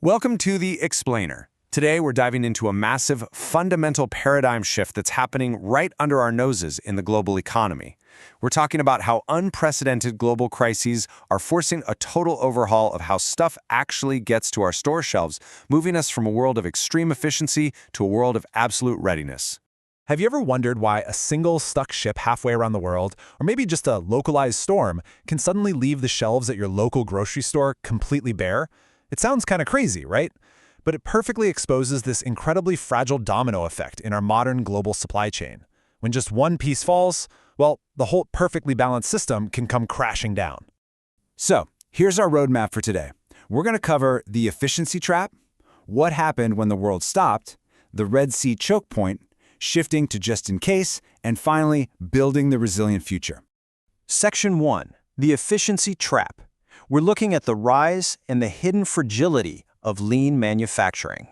Welcome to The Explainer. Today, we're diving into a massive, fundamental paradigm shift that's happening right under our noses in the global economy. We're talking about how unprecedented global crises are forcing a total overhaul of how stuff actually gets to our store shelves, moving us from a world of extreme efficiency to a world of absolute readiness. Have you ever wondered why a single stuck ship halfway around the world, or maybe just a localized storm, can suddenly leave the shelves at your local grocery store completely bare? It sounds kind of crazy, right? But it perfectly exposes this incredibly fragile domino effect in our modern global supply chain. When just one piece falls, well, the whole perfectly balanced system can come crashing down. So, here's our roadmap for today. We're going to cover the efficiency trap, what happened when the world stopped, the Red Sea choke point, shifting to just in case, and finally, building the resilient future. Section 1. The efficiency trap. We're looking at the rise and the hidden fragility of lean manufacturing.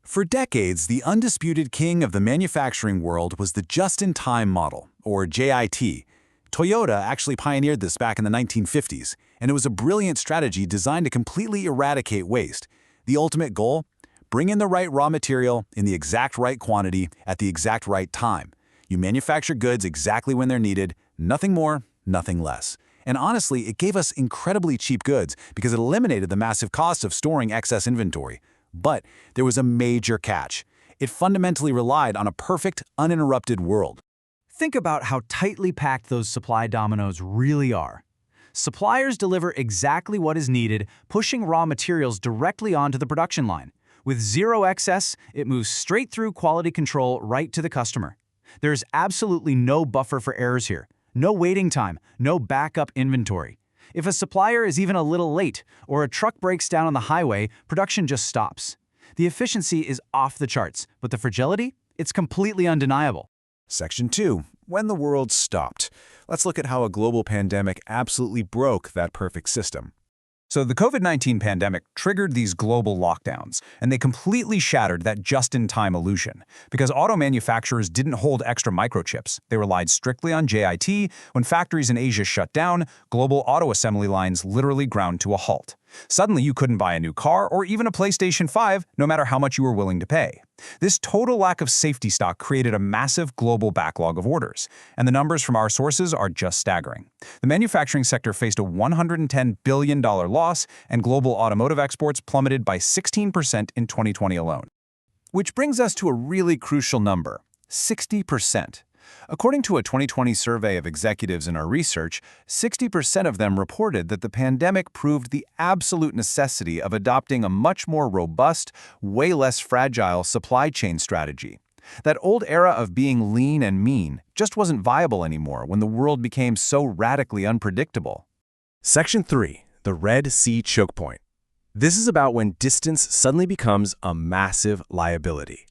For decades, the undisputed king of the manufacturing world was the just-in-time model, or JIT. Toyota actually pioneered this back in the 1950s, and it was a brilliant strategy designed to completely eradicate waste. The ultimate goal? Bring in the right raw material in the exact right quantity at the exact right time. You manufacture goods exactly when they're needed, nothing more, nothing less. And honestly, it gave us incredibly cheap goods because it eliminated the massive cost of storing excess inventory. But there was a major catch. It fundamentally relied on a perfect, uninterrupted world. Think about how tightly packed those supply dominoes really are. Suppliers deliver exactly what is needed, pushing raw materials directly onto the production line. With zero excess, it moves straight through quality control right to the customer. There's absolutely no buffer for errors here. No waiting time, no backup inventory. If a supplier is even a little late or a truck breaks down on the highway, production just stops. The efficiency is off the charts, but the fragility? It's completely undeniable. Section 2. When the world stopped. Let's look at how a global pandemic absolutely broke that perfect system. So the COVID-19 pandemic triggered these global lockdowns, and they completely shattered that just-in-time illusion. Because auto manufacturers didn't hold extra microchips. They relied strictly on JIT. When factories in Asia shut down, global auto assembly lines literally ground to a halt. Suddenly, you couldn't buy a new car or even a PlayStation 5, no matter how much you were willing to pay. This total lack of safety stock created a massive global backlog of orders, and the numbers from our sources are just staggering. The manufacturing sector faced a $110 billion loss, and global automotive exports plummeted by 16% in 2020 alone. Which brings us to a really crucial number, 60%. According to a 2020 survey of executives in our research, 60% of them reported that the pandemic proved the absolute necessity of adopting a much more robust, way less fragile supply chain strategy. That old era of being lean and mean just wasn't viable anymore when the world became so radically unpredictable. Section 3. The Red Sea choke point. This is about when distance suddenly becomes a massive liability.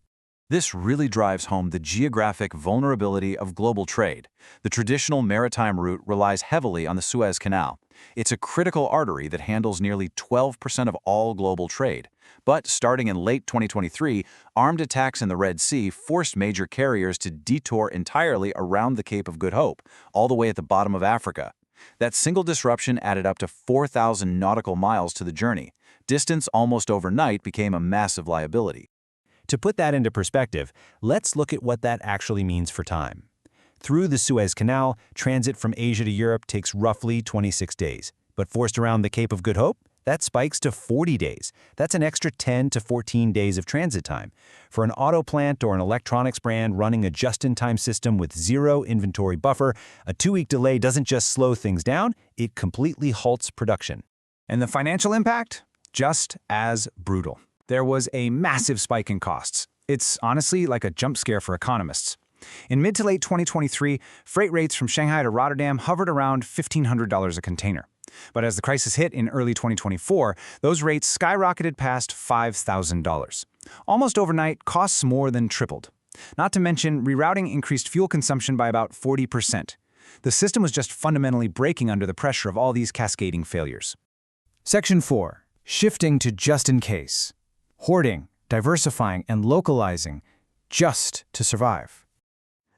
This really drives home the geographic vulnerability of global trade. The traditional maritime route relies heavily on the Suez Canal. It's a critical artery that handles nearly 12% of all global trade. But starting in late 2023, armed attacks in the Red Sea forced major carriers to detour entirely around the Cape of Good Hope, all the way at the bottom of Africa. That single disruption added up to 4,000 nautical miles to the journey. Distance almost overnight became a massive liability. To put that into perspective, let's look at what that actually means for time. Through the Suez Canal, transit from Asia to Europe takes roughly 26 days. But forced around the Cape of Good Hope, that spikes to 40 days. That's an extra 10 to 14 days of transit time. For an auto plant or an electronics brand running a just-in-time system with zero inventory buffer, a 2-week delay doesn't just slow things down, it completely halts production. And the financial impact? Just as brutal. There was a massive spike in costs. It's honestly like a jump scare for economists. In mid to late 2023, freight rates from Shanghai to Rotterdam hovered around $1,500 a container. But as the crisis hit in early 2024, those rates skyrocketed past $5,000. Almost overnight, costs more than tripled. Not to mention, rerouting increased fuel consumption by about 40%. The system was just fundamentally breaking under the pressure of all these cascading failures. Section 4. Shifting to just in case. Hoarding, diversifying, and localizing just to survive.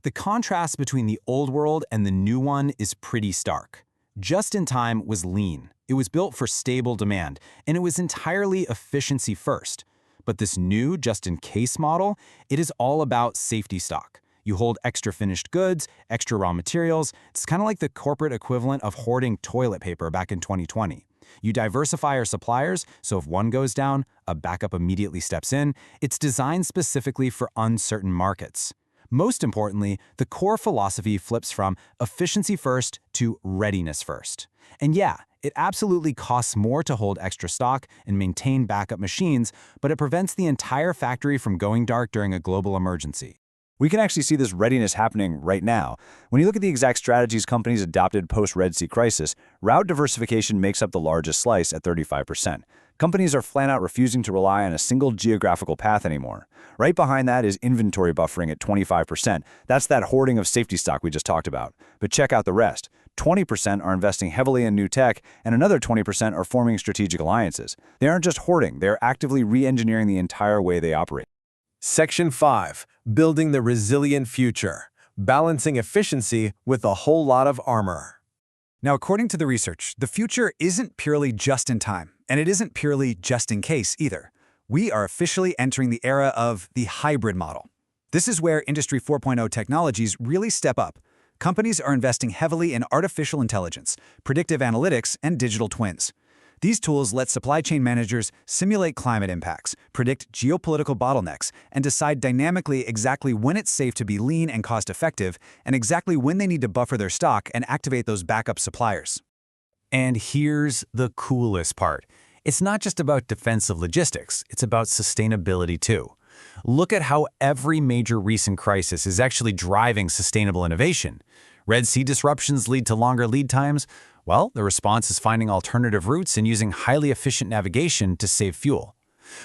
The contrast between the old world and the new one is pretty stark. Just-in-time was lean. It was built for stable demand, and it was entirely efficiency first. But this new just-in-case model, it is all about safety stock. You hold extra finished goods, extra raw materials. It's kind of like the corporate equivalent of hoarding toilet paper back in 2020. You diversify your suppliers, so if one goes down, a backup immediately steps in. It's designed specifically for uncertain markets. Most importantly, the core philosophy flips from efficiency first to readiness first. And yeah, it absolutely costs more to hold extra stock and maintain backup machines, but it prevents the entire factory from going dark during a global emergency. We can actually see this readiness happening right now. When you look at the exact strategies companies adopted post-Red Sea crisis, route diversification makes up the largest slice at 35%. Companies are flat out refusing to rely on a single geographical path anymore. Right behind that is inventory buffering at 25%. That's that hoarding of safety stock we just talked about. But check out the rest. 20% are investing heavily in new tech, and another 20% are forming strategic alliances. They aren't just hoarding, they're actively re-engineering the entire way they operate. Section 5. Building the resilient future. Balancing efficiency with a whole lot of armor. Now, according to the research, the future isn't purely just in time, and it isn't purely just in case either. We are officially entering the era of the hybrid model. This is where Industry 4.0 technologies really step up. Companies are investing heavily in artificial intelligence, predictive analytics, and digital twins. These tools let supply chain managers simulate climate impacts, predict geopolitical bottlenecks, and decide dynamically exactly when it's safe to be lean and cost-effective, and exactly when they need to buffer their stock and activate those backup suppliers. And here's the coolest part. It's not just about defensive logistics, it's about sustainability too. Look at how every major recent crisis is actually driving sustainable innovation. Red Sea disruptions lead to longer lead times. Well, the response is finding alternative routes and using highly efficient navigation to save fuel.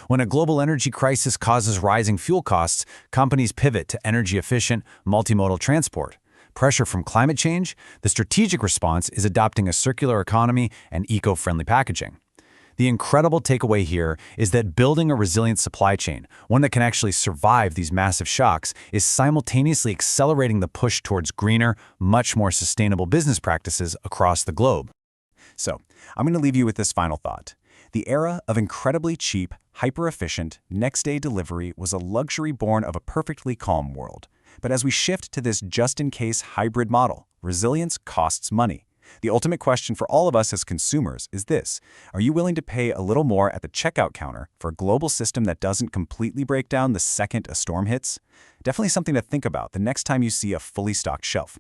When a global energy crisis causes rising fuel costs, companies pivot to energy-efficient, multimodal transport. Pressure from climate change, the strategic response is adopting a circular economy and eco-friendly packaging. The incredible takeaway here is that building a resilient supply chain, one that can actually survive these massive shocks, is simultaneously accelerating the push towards greener, much more sustainable business practices across the globe. So, I'm going to leave you with this final thought. The era of incredibly cheap, hyper-efficient, next-day delivery was a luxury born of a perfectly calm world. But as we shift to this just-in-case hybrid model, resilience costs money. The ultimate question for all of us as consumers is this: are you willing to pay a little more at the checkout counter for a global system that doesn't completely break down the second a storm hits? Definitely something to think about the next time you see a fully stocked shelf.